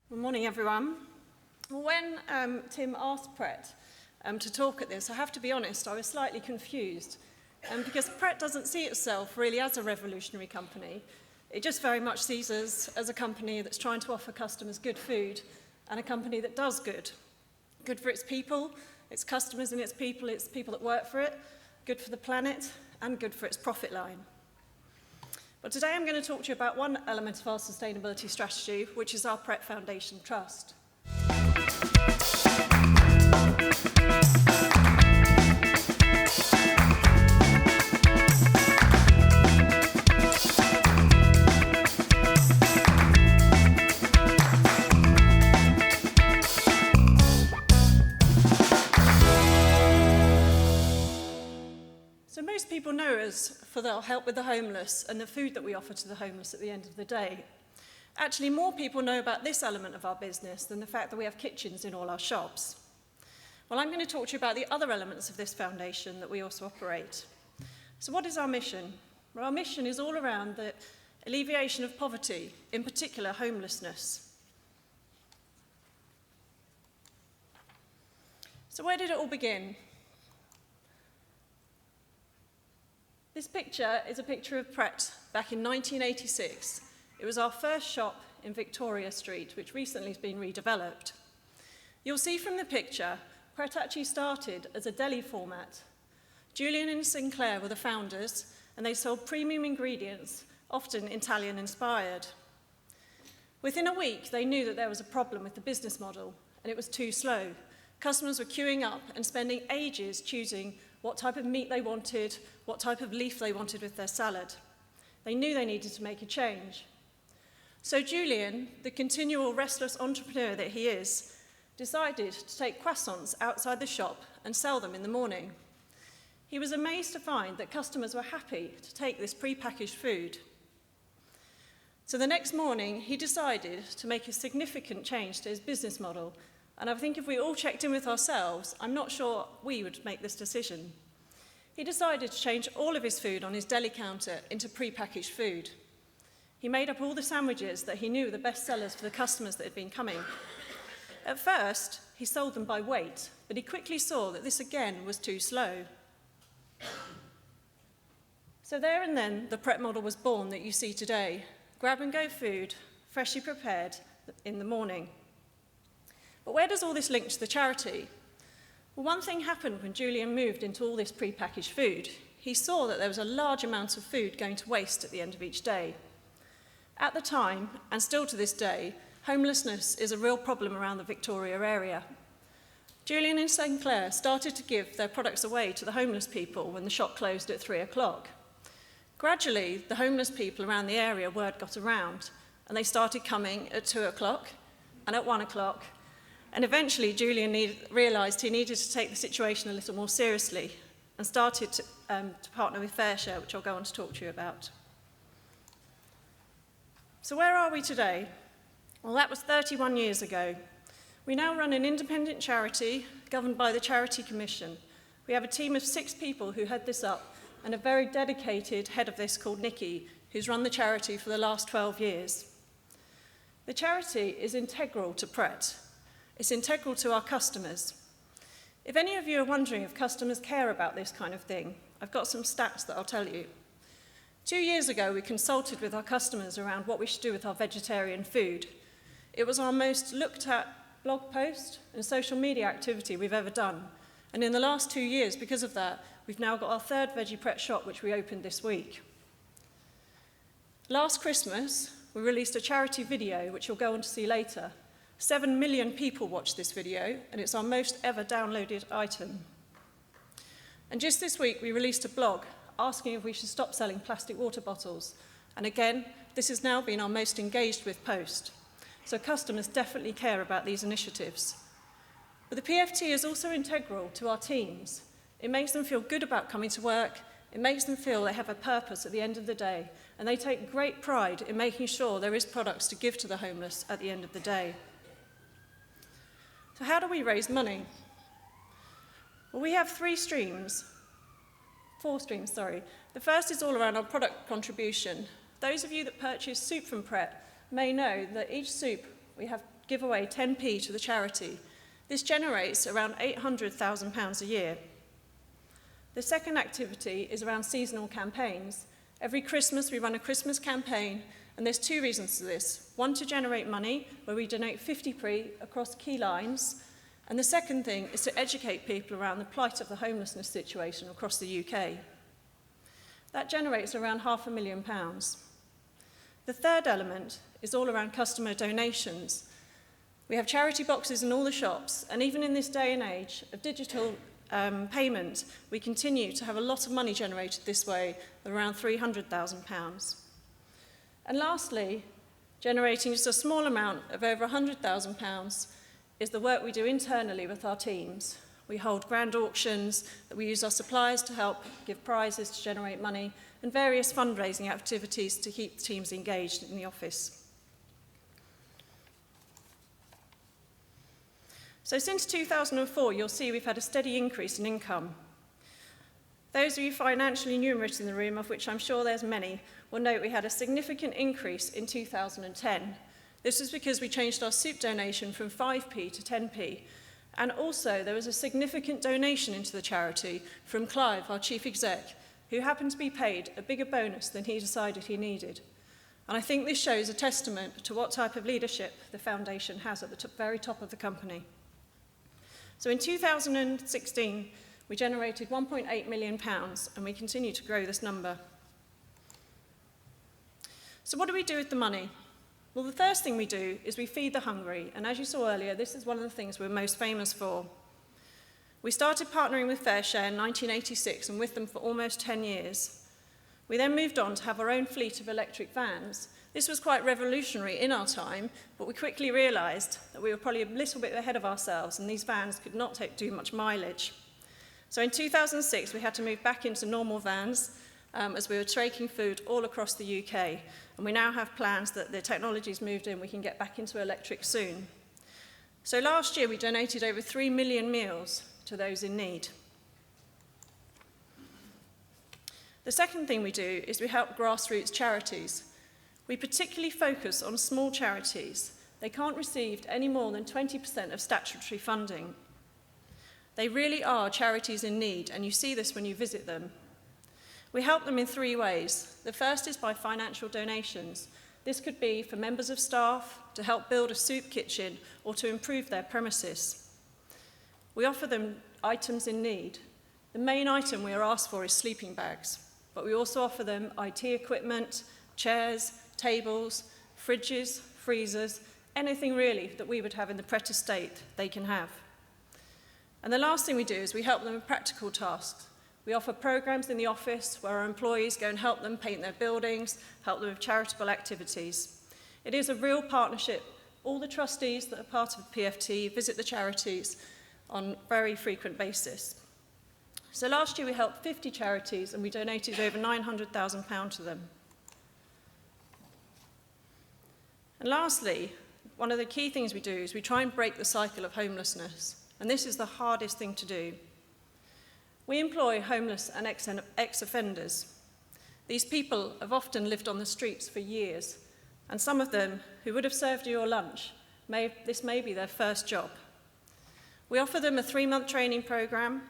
Good morning, everyone. When Tim asked Pret to talk at this, I have to be honest, I was slightly confused because Pret doesn't see itself really as a revolutionary company. It just very much sees us as a company that's trying to offer customers good food and a company that does good. Good for its people, its customers and its people that work for it, good for the planet, and good for its profit line. But today I'm going to talk to you about one element of our sustainability strategy, which is our Pret Foundation Trust. So most people know us for our help with the homeless and the food that we offer to the homeless at the end of the day. Actually, more people know about this element of our business than the fact that we have kitchens in all our shops. Well, I'm going to talk to you about the other elements of this foundation that we also operate. So what is our mission? Well, our mission is all around the alleviation of poverty, in particular homelessness. So where did it all begin? This picture is a picture of Pret back in 1986. It was our first shop in Victoria Street, which recently has been redeveloped. You'll see from the picture, Pret actually started as a deli format. Julian and Sinclair were the founders, and they sold premium ingredients, often Italian-inspired. Within a week, they knew that there was a problem with the business model, and it was too slow. Customers were queuing up and spending ages choosing what type of meat they wanted, what type of leaf they wanted with their salad. They knew they needed to make a change. So Julian, the continual restless entrepreneur that he is, decided to take croissants outside the shop and sell them in the morning. He was amazed to find that customers were happy to take this pre-packaged food. So the next morning, he decided to make a significant change to his business model. And I think if we all checked in with ourselves, I'm not sure we would make this decision. He decided to change all of his food on his deli counter into pre-packaged food. He made up all the sandwiches that he knew were the best sellers for the customers that had been coming. At first, he sold them by weight, but he quickly saw that this again was too slow. So there and then, the Pret model was born that you see today. Grab-and-go food, freshly prepared in the morning. But where does all this link to the charity? Well, one thing happened when Julian moved into all this pre-packaged food. He saw that there was a large amount of food going to waste at the end of each day. At the time, and still to this day, homelessness is a real problem around the Victoria area. Julian and Sinclair started to give their products away to the homeless people when the shop closed at 3 o'clock. Gradually, the homeless people around the area, word got around, and they started coming at 2 o'clock and at 1 o'clock. And eventually, Julian realised he needed to take the situation a little more seriously and started to partner with FareShare, which I'll go on to talk to you about. So where are we today? Well, that was 31 years ago. We now run an independent charity governed by the Charity Commission. We have a team of 6 people who head this up and a very dedicated head of this called Nikki, who's run the charity for the last 12 years. The charity is integral to Pret. It's integral to our customers. If any of you are wondering if customers care about this kind of thing, I've got some stats that I'll tell you. 2 years ago, we consulted with our customers around what we should do with our vegetarian food. It was our most looked at blog post and social media activity we've ever done. And in the last 2 years, because of that, we've now got our 3rd Veggie Pret shop, which we opened this week. Last Christmas, we released a charity video, which you'll go on to see later. 7 million people watched this video, and it's our most ever downloaded item. And just this week, we released a blog asking if we should stop selling plastic water bottles. And again, this has now been our most engaged with post. So customers definitely care about these initiatives. But the PFT is also integral to our teams. It makes them feel good about coming to work. It makes them feel they have a purpose at the end of the day. And they take great pride in making sure there is products to give to the homeless at the end of the day. So how do we raise money? Well, we have 4 streams, sorry. The first is all around our product contribution. Those of you that purchase soup from Pret may know that each soup, we have give away 10p to the charity. This generates around £800,000 a year. The second activity is around seasonal campaigns. Every Christmas we run a Christmas campaign, and there's two reasons for this. One, to generate money, where we donate 50p across key lines, and the second thing is to educate people around the plight of the homelessness situation across the UK. That generates around £500,000. The third element is all around customer donations. We have charity boxes in all the shops, and even in this day and age of digital payment, we continue to have a lot of money generated this way, around £300,000. And lastly, generating just a small amount of over £100,000 is the work we do internally with our teams. We hold grand auctions, that we use our suppliers to help give prizes to generate money, and various fundraising activities to keep teams engaged in the office. So since 2004, you'll see we've had a steady increase in income. Those of you financially numerate in the room, of which I'm sure there's many, will note we had a significant increase in 2010. This was because we changed our soup donation from 5p to 10p. And also, there was a significant donation into the charity from Clive, our chief exec, who happened to be paid a bigger bonus than he decided he needed. And I think this shows a testament to what type of leadership the foundation has at the very top of the company. So in 2016, we generated £1.8 million, and we continue to grow this number. So what do we do with the money? Well, the first thing we do is we feed the hungry, and as you saw earlier, this is one of the things we're most famous for. We started partnering with FareShare in 1986, and with them for almost 10 years. We then moved on to have our own fleet of electric vans. This was quite revolutionary in our time, but we quickly realised that we were probably a little bit ahead of ourselves, and these vans could not do much mileage. So in 2006, we had to move back into normal vans as we were taking food all across the UK. And we now have plans that the technology's moved in, we can get back into electric soon. So last year, we donated over 3 million meals to those in need. The second thing we do is we help grassroots charities. We particularly focus on small charities. They can't receive any more than 20% of statutory funding. They really are charities in need, and you see this when you visit them. We help them in three ways. The first is by financial donations. This could be for members of staff to help build a soup kitchen or to improve their premises. We offer them items in need. The main item we are asked for is sleeping bags, but we also offer them IT equipment, chairs, tables, fridges, freezers, anything really that we would have in the Pret estate they can have. And the last thing we do is we help them with practical tasks. We offer programs in the office where our employees go and help them paint their buildings, help them with charitable activities. It is a real partnership. All the trustees that are part of the PFT visit the charities on a very frequent basis. So last year we helped 50 charities and we donated over £900,000 to them. And lastly, one of the key things we do is we try and break the cycle of homelessness. And this is the hardest thing to do. We employ homeless and ex-offenders. These people have often lived on the streets for years, and some of them who would have served you your lunch, this may be their first job. We offer them a 3-month training program,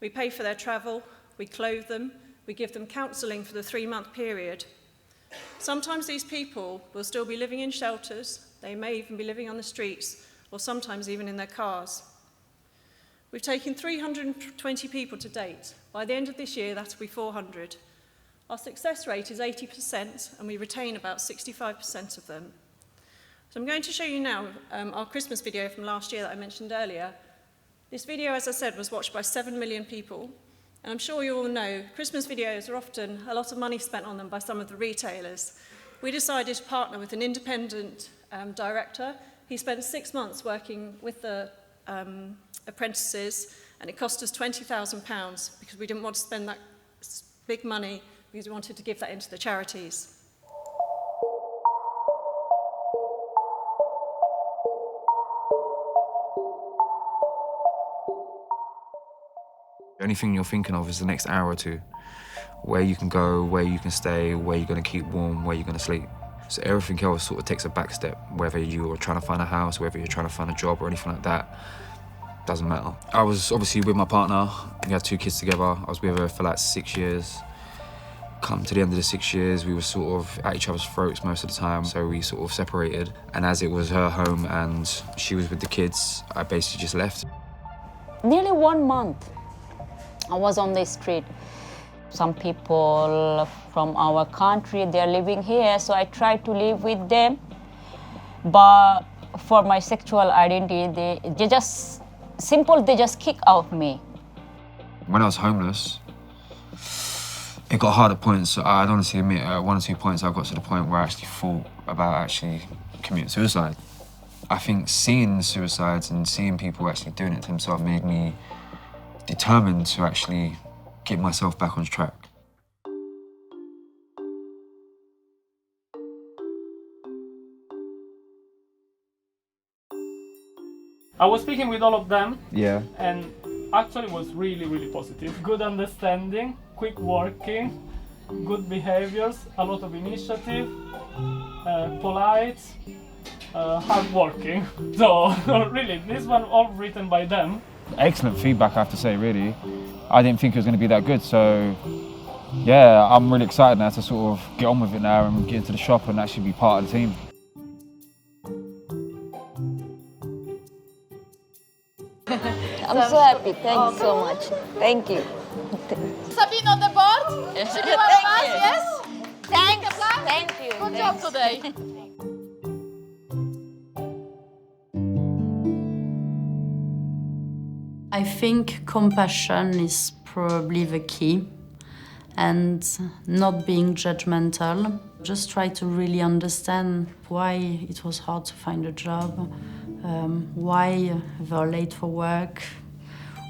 we pay for their travel, we clothe them, we give them counselling for the 3-month period. Sometimes these people will still be living in shelters, they may even be living on the streets, or sometimes even in their cars. We've taken 320 people to date. By the end of this year, that'll be 400. Our success rate is 80%, and we retain about 65% of them. So I'm going to show you now our Christmas video from last year that I mentioned earlier. This video, as I said, was watched by 7 million people. And I'm sure you all know Christmas videos are often a lot of money spent on them by some of the retailers. We decided to partner with an independent director. He spent 6 months working with the apprentices, and it cost us £20,000 because we didn't want to spend that big money because we wanted to give that into the charities. The only thing you're thinking of is the next hour or two, where you can go, where you can stay, where you're going to keep warm, where you're going to sleep. So everything else sort of takes a back step, whether you're trying to find a house, whether you're trying to find a job or anything like that, doesn't matter. I was obviously with my partner, we had 2 kids together. I was with her for like 6 years. Come to the end of the 6 years, we were sort of at each other's throats most of the time, so we sort of separated. And as it was her home and she was with the kids, I basically just left. Nearly 1 month, I was on the street. Some people from our country, they're living here, so I tried to live with them. But for my sexual identity, they just kick out me. When I was homeless, it got hard at points. I'd honestly admit at 1 or 2 points I got to the point where I actually thought about actually committing suicide. I think seeing suicides and seeing people actually doing it to themselves made me determined to actually get myself back on track. I was speaking with all of them. Yeah. And actually was really, really positive. Good understanding, quick working, good behaviors, a lot of initiative, polite, hard working. So really, this one all written by them. Excellent feedback, I have to say, really. I didn't think it was going to be that good, so yeah, I'm really excited now to sort of get on with it now and get into the shop and actually be part of the team. I'm so happy, thank you so much. Thank you. Sabine on the board. She be one of us, yes? Thanks, thank you. Good job today. I think compassion is probably the key, and not being judgmental. Just try to really understand why it was hard to find a job, why they're late for work,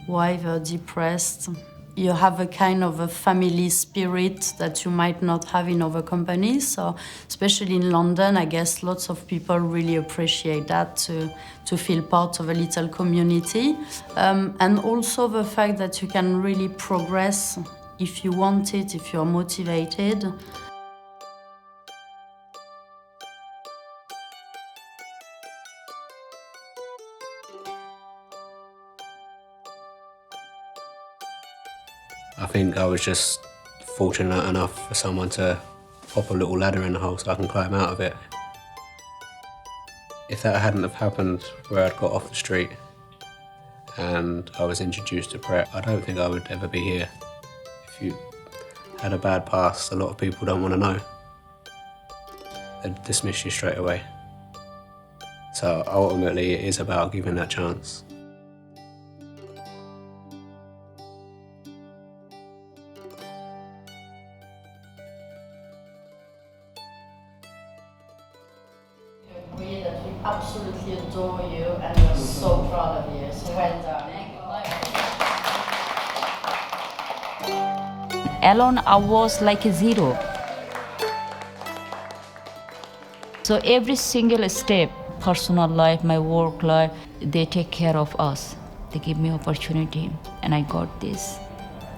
why they're depressed. You have a kind of a family spirit that you might not have in other companies. So especially in London, I guess lots of people really appreciate that, to feel part of a little community. And also the fact that you can really progress if you want it, if you're motivated. I think I was just fortunate enough for someone to pop a little ladder in the hole so I can climb out of it. If that hadn't have happened where I'd got off the street and I was introduced to Pret, I don't think I would ever be here. If you had a bad past, a lot of people don't want to know. They'd dismiss you straight away. So ultimately it is about giving that chance. Absolutely adore you, and we're so proud of you, so well done. Alone, I was like a zero. So every single step, personal life, my work life, they take care of us. They give me opportunity, and I got this.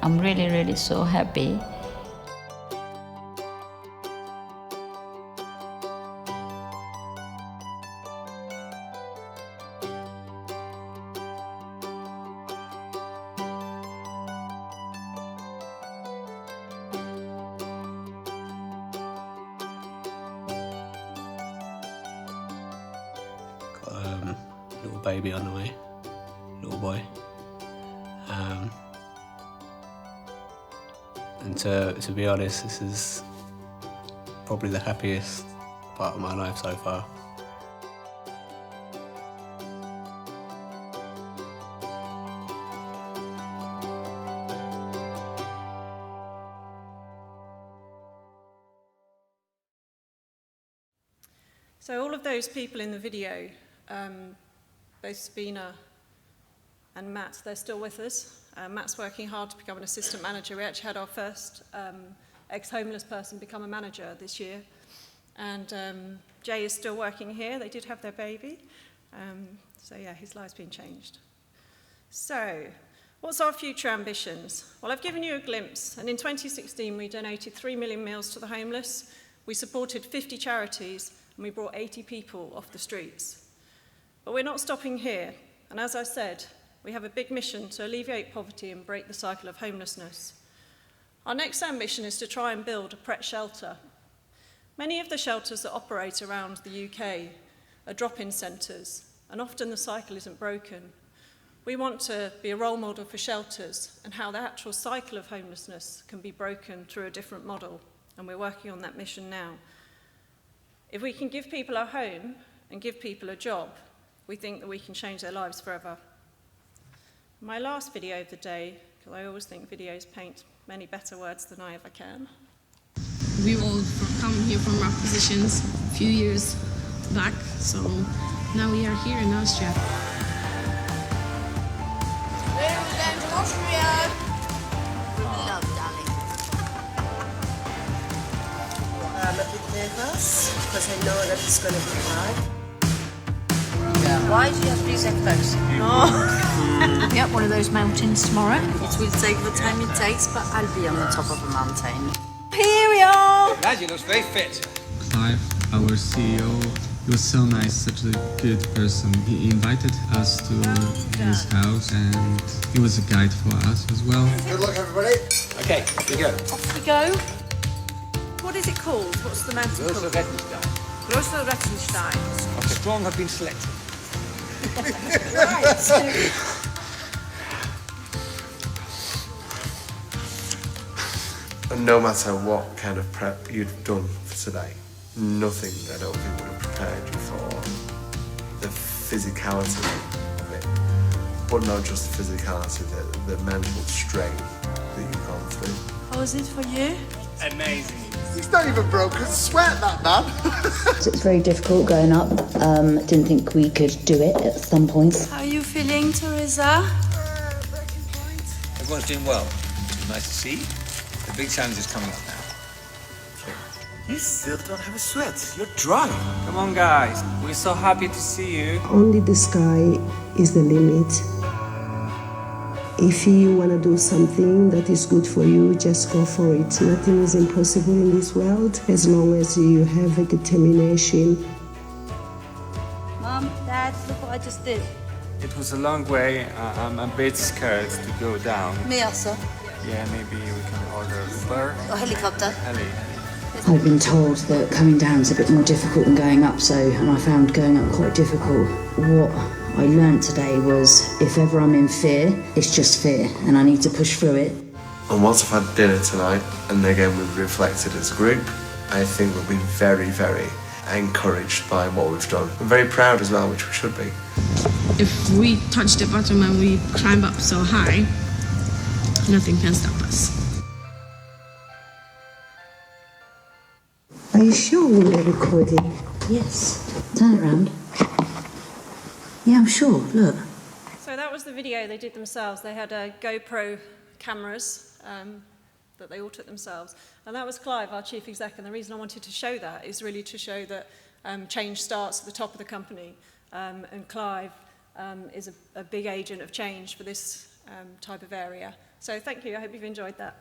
I'm really, really so happy. Little baby on the way, little boy. And to be honest, this is probably the happiest part of my life so far. So all of those people in the video, both Sabina and Matt, they're still with us. Matt's working hard to become an assistant manager. We actually had our first ex-homeless person become a manager this year. And Jay is still working here. They did have their baby. So yeah, his life's been changed. So what's our future ambitions? Well, I've given you a glimpse. And in 2016, we donated 3 million meals to the homeless. We supported 50 charities and we brought 80 people off the streets. But we're not stopping here, and as I said, we have a big mission to alleviate poverty and break the cycle of homelessness. Our next ambition is to try and build a Pret shelter. Many of the shelters that operate around the UK are drop-in centres, and often the cycle isn't broken. We want to be a role model for shelters and how the actual cycle of homelessness can be broken through a different model, and we're working on that mission now. If we can give people a home and give people a job, we think that we can change their lives forever. My last video of the day, because I always think videos paint many better words than I ever can. We all come here from our positions a few years back, so now we are here in Austria. Austria! Love, darling. I'm a bit nervous because I know that it's going to be hard. Why do you have to be so close? I'll be up one of those mountains tomorrow. It will take the time it takes, but I'll be on the top of a mountain. Here we are! Lad, you look very fit. Clive, our CEO, he was so nice, such a good person. He invited us to his house and he was a guide for us as well. Good luck, everybody. Okay, here we go. Off we go. What is it called? What's the mountain called? Revolutionaries. Okay, strong have been selected. Right. And no matter what kind of prep you'd done for today, nothing I don't think would have prepared you for the physicality of it. But not just the physicality, the mental strain that you've gone through. How was it for you? Amazing. He's not even broken sweat, that man. It's very difficult going up. Didn't think we could do it at some points. How are you feeling, Teresa? Everyone's doing well. Nice to see. The big challenge is coming up now. You still don't have a sweat. You're dry. Come on, guys. We're so happy to see you. Only the sky is the limit. If you want to do something that is good for you, just go for it. Nothing is impossible in this world as long as you have a determination. Mum, Dad, look what I just did. It was a long way. I'm a bit scared to go down. Me also. Yeah, maybe we can order Uber. Or helicopter. Heli. I've been told that coming down is a bit more difficult than going up, and I found going up quite difficult. What I learned today was if ever I'm in fear, it's just fear, and I need to push through it. And once I've had dinner tonight, and again we've reflected as a group, I think we'll be very, very encouraged by what we've done. I'm very proud as well, which we should be. If we touch the bottom and we climb up so high, nothing can stop us. Are you sure we're recording? Yes. Turn it around. Yeah, I'm sure. Look. So that was the video they did themselves. They had GoPro cameras that they all took themselves. And that was Clive, our chief exec. And the reason I wanted to show that is really to show that change starts at the top of the company. And Clive is a big agent of change for this type of area. So thank you. I hope you've enjoyed that.